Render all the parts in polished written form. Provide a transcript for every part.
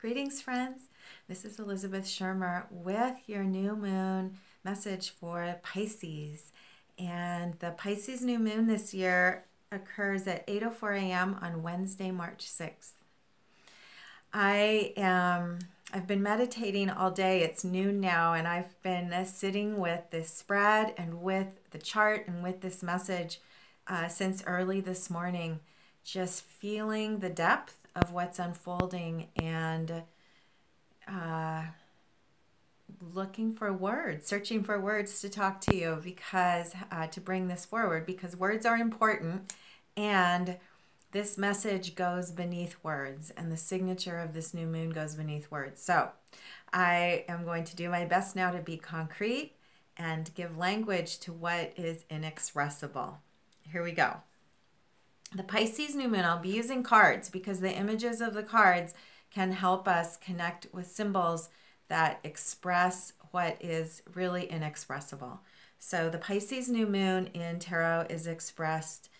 Greetings, friends. This is Elizabeth Schermer with your new moon message for Pisces. And the Pisces new moon this year occurs at 8:04 a.m. on Wednesday, March 6th. I've been meditating all day. It's noon now, and I've been sitting with this spread and with the chart and with this message since early this morning, just feeling the depth of what's unfolding and looking for words, searching for words to talk to you because to bring this forward, because words are important, and this message goes beneath words, and the signature of this new moon goes beneath words. So I am going to do my best now to be concrete and give language to what is inexpressible. Here we go. The Pisces new moon, I'll be using cards because the images of the cards can help us connect with symbols that express what is really inexpressible. So the Pisces new moon in tarot is expressed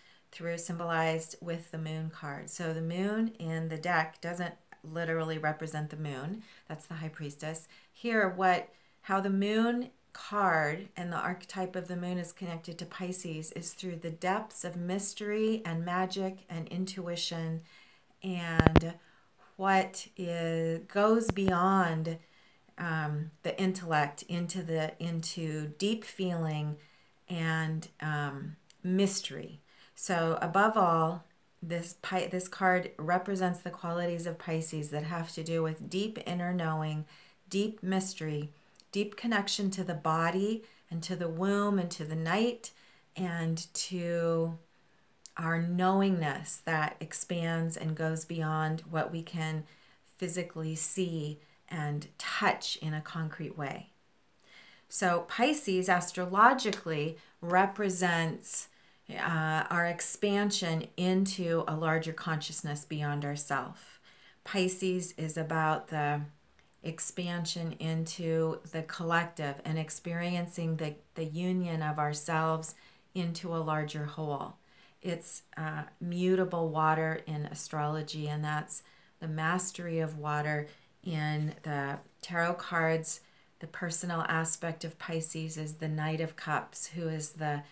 symbolized with the moon card. So the moon in the deck doesn't literally represent the moon. That's the high priestess. Here, how the moon card and the archetype of the moon is connected to Pisces is through the depths of mystery and magic and intuition, and goes beyond the intellect into deep feeling and mystery. So above all, this card represents the qualities of Pisces that have to do with deep inner knowing, deep mystery, deep connection to the body and to the womb and to the night and to our knowingness that expands and goes beyond what we can physically see and touch in a concrete way. So Pisces astrologically represents our expansion into a larger consciousness beyond ourself. Pisces is about the expansion into the collective and experiencing the union of ourselves into a larger whole. It's mutable water in astrology, and that's the mastery of water in the tarot cards. The personal aspect of Pisces is the Knight of Cups, who is the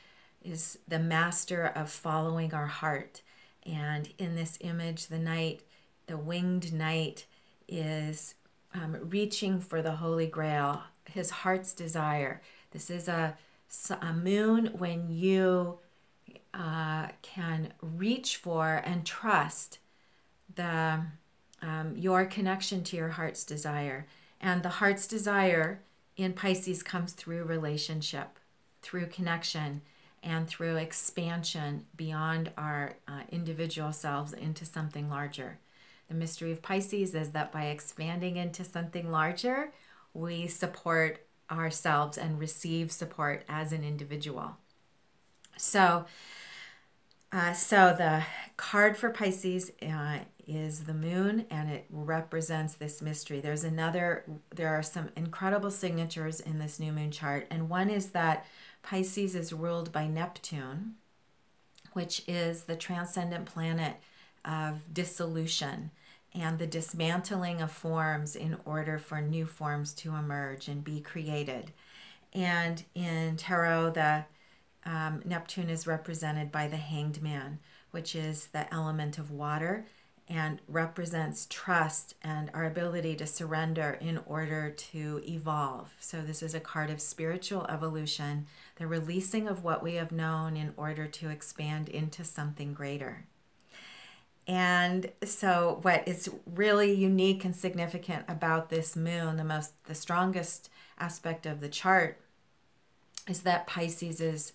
master of following our heart. And in this image, the winged knight, is reaching for the Holy Grail, his heart's desire. This is a moon when you can reach for and trust your connection to your heart's desire. And the heart's desire in Pisces comes through relationship, through connection, and through expansion beyond our individual selves into something larger. The mystery of Pisces is that by expanding into something larger, we support ourselves and receive support as an individual. So the card for Pisces is the moon, and it represents this mystery. There are some incredible signatures in this new moon chart, and one is that Pisces is ruled by Neptune, which is the transcendent planet of dissolution and the dismantling of forms in order for new forms to emerge and be created. And in tarot, Neptune is represented by the Hanged Man, which is the element of water and represents trust and our ability to surrender in order to evolve. So this is a card of spiritual evolution, the releasing of what we have known in order to expand into something greater. And so what is really unique and significant about this moon, the strongest aspect of the chart, is that Pisces is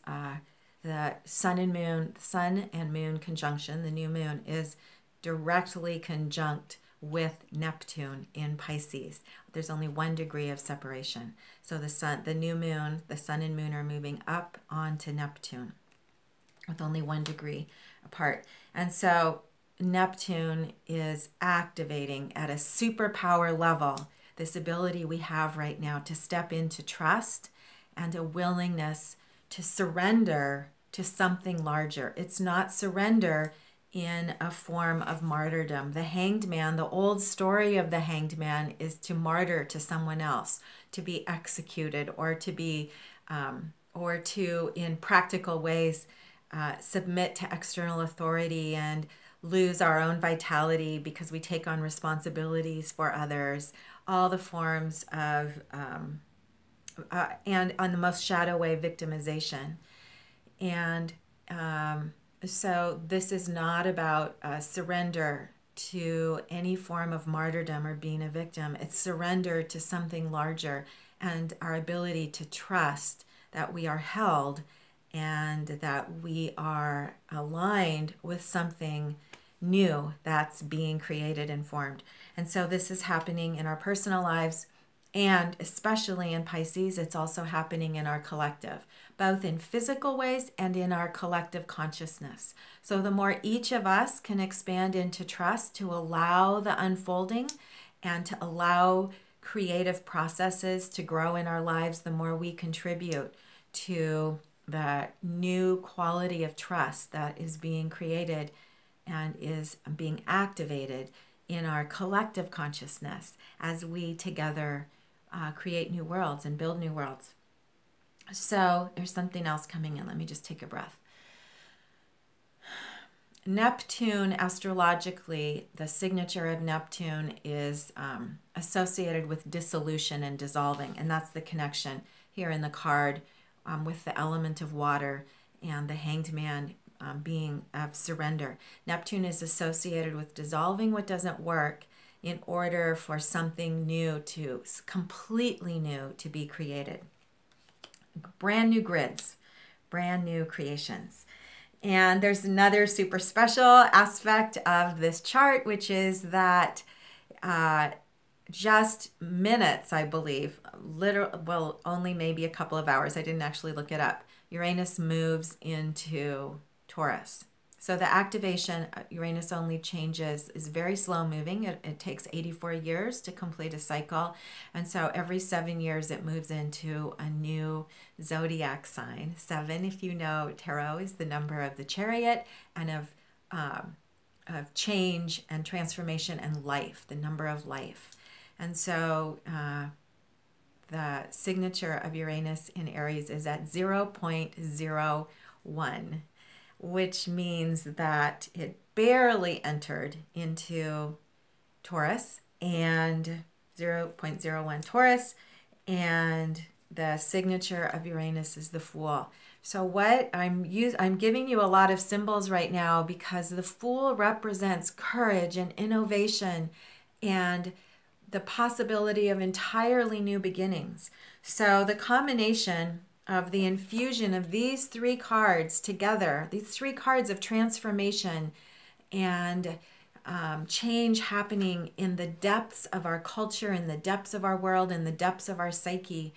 the sun and moon conjunction. The new moon is directly conjunct with Neptune in Pisces. There's only 1 degree of separation. So the sun and moon are moving up onto Neptune with only 1 degree apart. And so Neptune is activating at a superpower level this ability we have right now to step into trust and a willingness to surrender to something larger. It's not surrender in a form of martyrdom. The hanged man, the old story of the hanged man is to martyr to someone else, to be executed, or to be, or to, in practical ways, submit to external authority and lose our own vitality because we take on responsibilities for others. All the forms of, and on the most shadow way, victimization. And so this is not about surrender to any form of martyrdom or being a victim. It's surrender to something larger and our ability to trust that we are held and that we are aligned with something new that's being created and formed. And so this is happening in our personal lives, and especially in Pisces, it's also happening in our collective, both in physical ways and in our collective consciousness. So the more each of us can expand into trust to allow the unfolding and to allow creative processes to grow in our lives, the more we contribute to the new quality of trust that is being created and is being activated in our collective consciousness as we together create new worlds and build new worlds. So there's something else coming in. Let me just take a breath. Neptune, astrologically, the signature of Neptune is associated with dissolution and dissolving. And that's the connection here in the card with the element of water and the hanged man being of surrender. Neptune is associated with dissolving what doesn't work in order for something new, to completely new, to be created. Brand new grids, brand new creations. And there's another super special aspect of this chart, which is that just minutes, I believe, well, only maybe a couple of hours, I didn't actually look it up, Uranus moves into Taurus. So the activation, Uranus only changes, is very slow moving. It takes 84 years to complete a cycle. And so every 7 years it moves into a new zodiac sign. 7, if you know, tarot is the number of the chariot and of change and transformation and life, the number of life. And so the signature of Uranus in Aries is at 0.01. which means that it barely entered into Taurus, and 0.01 Taurus, and the signature of Uranus is the Fool. So what I'm giving you a lot of symbols right now because the Fool represents courage and innovation and the possibility of entirely new beginnings. So the combination of the infusion of these three cards together, these three cards of transformation and change happening in the depths of our culture, in the depths of our world, in the depths of our psyche,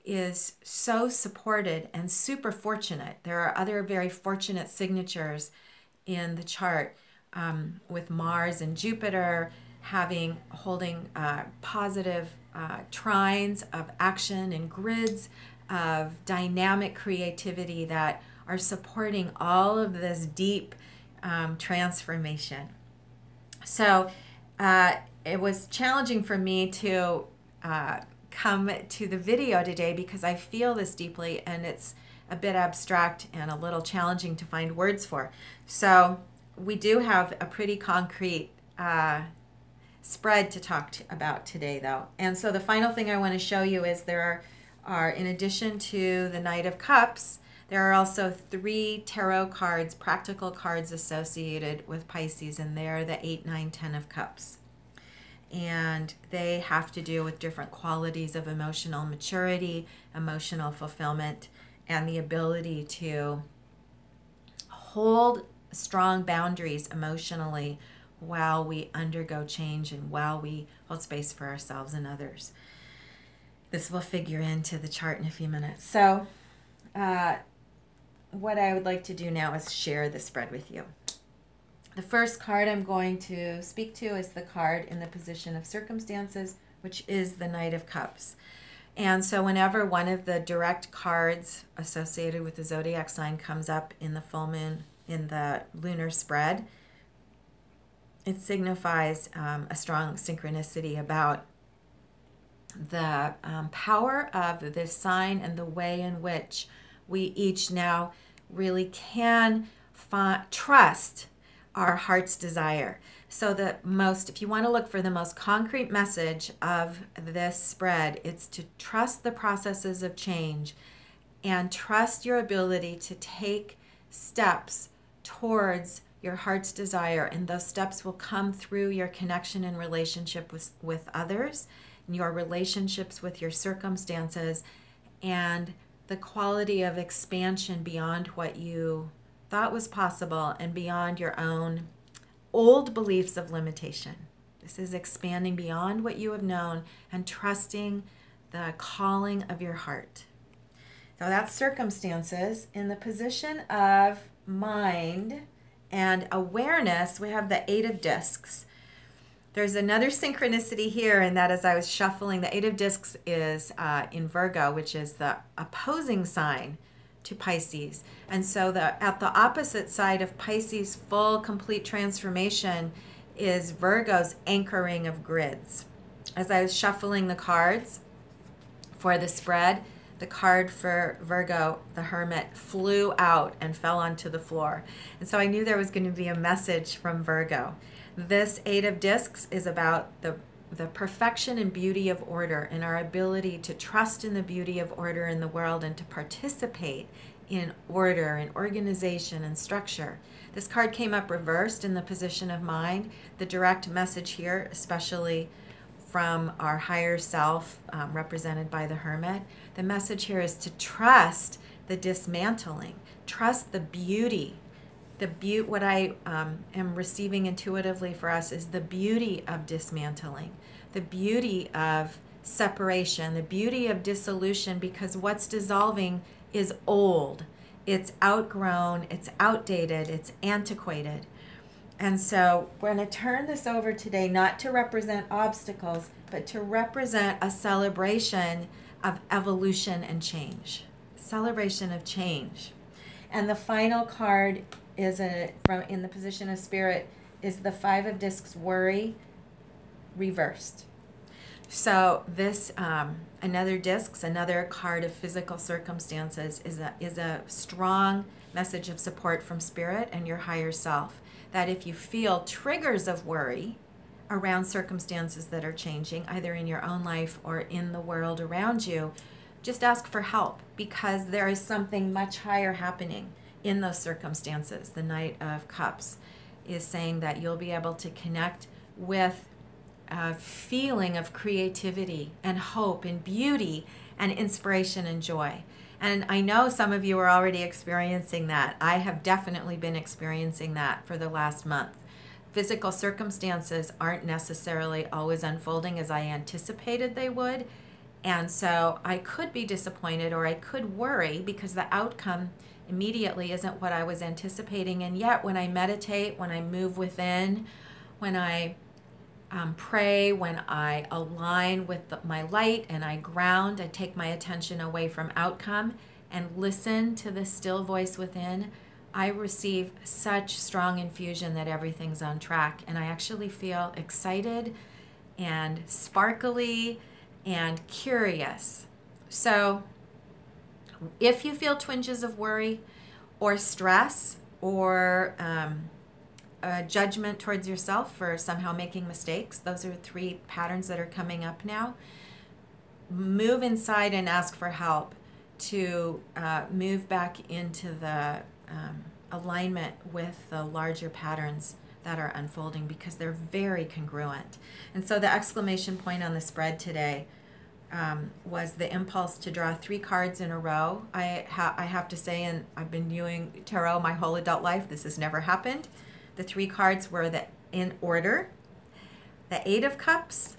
is so supported and super fortunate. There are other very fortunate signatures in the chart with Mars and Jupiter holding positive trines of action and grids of dynamic creativity that are supporting all of this deep transformation. So it was challenging for me to come to the video today because I feel this deeply and it's a bit abstract and a little challenging to find words for. So we do have a pretty concrete spread to talk about today, though. And so the final thing I want to show you is there are, in addition to the Knight of Cups, there are also 3 tarot cards, practical cards associated with Pisces, and they're the 8, 9, 10 of Cups. And they have to do with different qualities of emotional maturity, emotional fulfillment, and the ability to hold strong boundaries emotionally while we undergo change and while we hold space for ourselves and others. This will figure into the chart in a few minutes. So what I would like to do now is share the spread with you. The first card I'm going to speak to is the card in the position of circumstances, which is the Knight of Cups. And so whenever one of the direct cards associated with the zodiac sign comes up in the full moon, in the lunar spread, it signifies a strong synchronicity about the power of this sign and the way in which we each now really can trust our heart's desire. So if you want to look for the most concrete message of this spread, it's to trust the processes of change and trust your ability to take steps towards your heart's desire. And those steps will come through your connection and relationship with others, and your relationships with your circumstances, and the quality of expansion beyond what you thought was possible and beyond your own old beliefs of limitation. This is expanding beyond what you have known and trusting the calling of your heart. So that's circumstances. In the position of mind and awareness, we have the Eight of Discs. There's another synchronicity here, and that as I was shuffling, the Eight of Discs is in Virgo, which is the opposing sign to Pisces. And so at the opposite side of Pisces' full, complete transformation is Virgo's anchoring of grids. As I was shuffling the cards for the spread, the card for Virgo, the Hermit, flew out and fell onto the floor. And so I knew there was going to be a message from Virgo. This Eight of Discs is about the perfection and beauty of order, and our ability to trust in the beauty of order in the world and to participate in order and organization and structure. This card came up reversed in the position of mind. The direct message here, especially from our higher self, represented by the Hermit, the message here is to trust the dismantling, trust the beauty. What I am receiving intuitively for us is the beauty of dismantling, the beauty of separation, the beauty of dissolution, because what's dissolving is old, it's outgrown, it's outdated, it's antiquated. And so we're going to turn this over today not to represent obstacles, but to represent a celebration of evolution and change. Celebration of change. And the final card is from in the position of Spirit is the Five of Discs, worry reversed. So this another discs, another card of physical circumstances, is a strong message of support from Spirit and your higher self. That if you feel triggers of worry around circumstances that are changing, either in your own life or in the world around you, just ask for help, because there is something much higher happening in those circumstances. The Knight of Cups is saying that you'll be able to connect with a feeling of creativity and hope and beauty and inspiration and joy. And I know some of you are already experiencing that. I have definitely been experiencing that for the last month. Physical circumstances aren't necessarily always unfolding as I anticipated they would. And so I could be disappointed, or I could worry because the outcome immediately isn't what I was anticipating. And yet when I meditate, when I move within, when I pray, when I align with my light and I ground, I take my attention away from outcome and listen to the still voice within, I receive such strong infusion that everything's on track. And I actually feel excited and sparkly and curious. So if you feel twinges of worry or stress or judgment towards yourself for somehow making mistakes, those are three patterns that are coming up now. Move inside and ask for help to move back into the alignment with the larger patterns that are unfolding, because they're very congruent. And so the exclamation point on the spread today was the impulse to draw 3 cards in a row. I have to say, and I've been doing tarot my whole adult life, this has never happened. The 3 cards were in order: the 8 of Cups,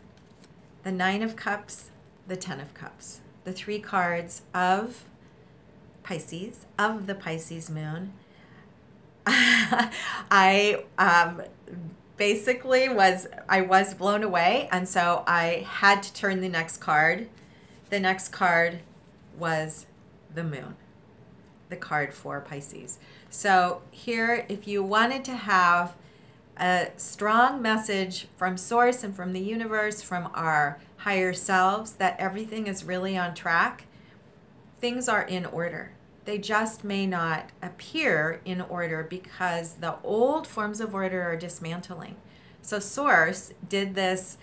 the 9 of Cups, the 10 of Cups. The 3 cards of Pisces, of the Pisces moon. I basically was blown away, and so I had to turn the next card. The next card was the moon, the card for Pisces. So here, if you wanted to have a strong message from source and from the universe, from our higher selves, that everything is really on track. Things are in order. They just may not appear in order because the old forms of order are dismantling. So source did this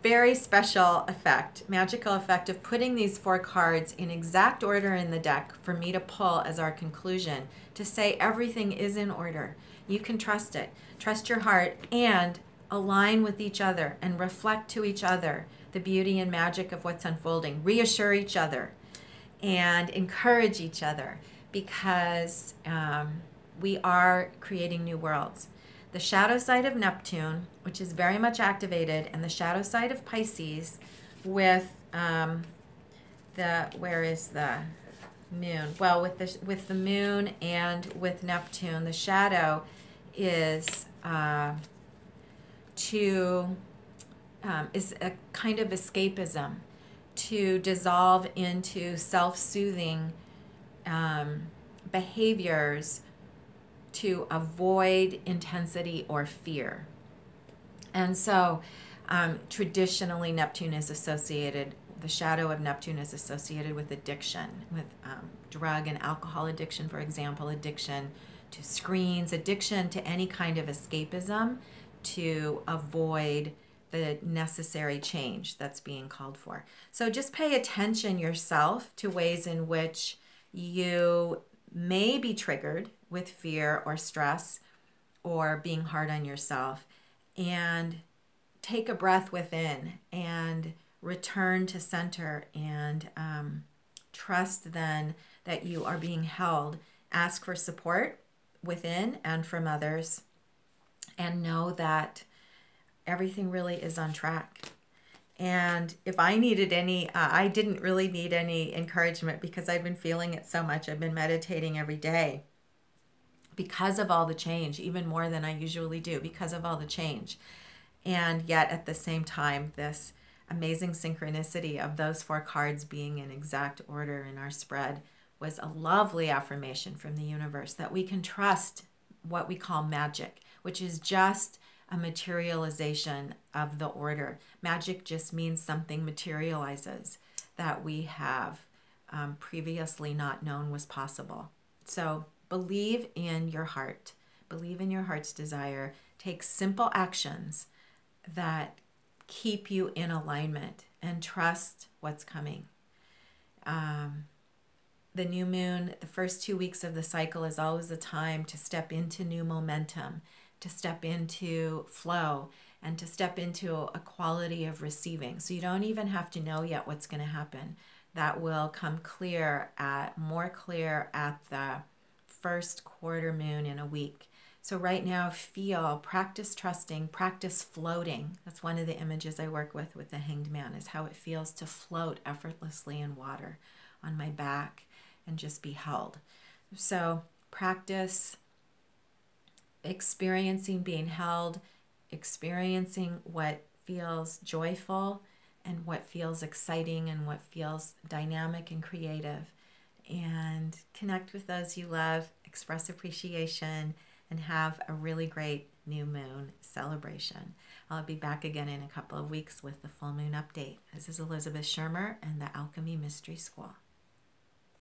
very special effect, magical effect of putting these 4 cards in exact order in the deck for me to pull as our conclusion, to say everything is in order. You can trust it. Trust your heart and align with each other and reflect to each other the beauty and magic of what's unfolding. Reassure each other and encourage each other, because we are creating new worlds. The shadow side of Neptune, which is very much activated, and the shadow side of Pisces with where is the moon? Well, with the moon and with Neptune, the shadow is is a kind of escapism, to dissolve into self-soothing behaviors to avoid intensity or fear. And so traditionally Neptune is associated, the shadow of Neptune is associated with addiction, with drug and alcohol addiction, for example, addiction to screens, addiction to any kind of escapism to avoid the necessary change that's being called for. So just pay attention yourself to ways in which you may be triggered with fear or stress or being hard on yourself, and take a breath within and return to center, and trust then that you are being held. Ask for support within and from others, and know that everything really is on track. And if I needed any, I didn't really need any encouragement, because I've been feeling it so much. I've been meditating every day because of all the change, even more than I usually do, because of all the change. And yet at the same time, this amazing synchronicity of those 4 cards being in exact order in our spread was a lovely affirmation from the universe that we can trust what we call magic, which is just a materialization of the order. Magic just means something materializes that we have previously not known was possible. So believe in your heart. Believe in your heart's desire. Take simple actions that keep you in alignment, and trust what's coming. The new moon, the first 2 weeks of the cycle, is always a time to step into new momentum, to step into flow, and to step into a quality of receiving. So you don't even have to know yet what's going to happen. That will come more clear at the first quarter moon in a week. So right now, practice trusting, practice floating. That's one of the images I work with the Hanged Man, is how it feels to float effortlessly in water on my back and just be held. So practice experiencing being held, experiencing what feels joyful and what feels exciting and what feels dynamic and creative, and connect with those you love, express appreciation, and have a really great new moon celebration. I'll be back again in a couple of weeks with the full moon update. This is Elizabeth Schermer and the Alchemy Mystery School.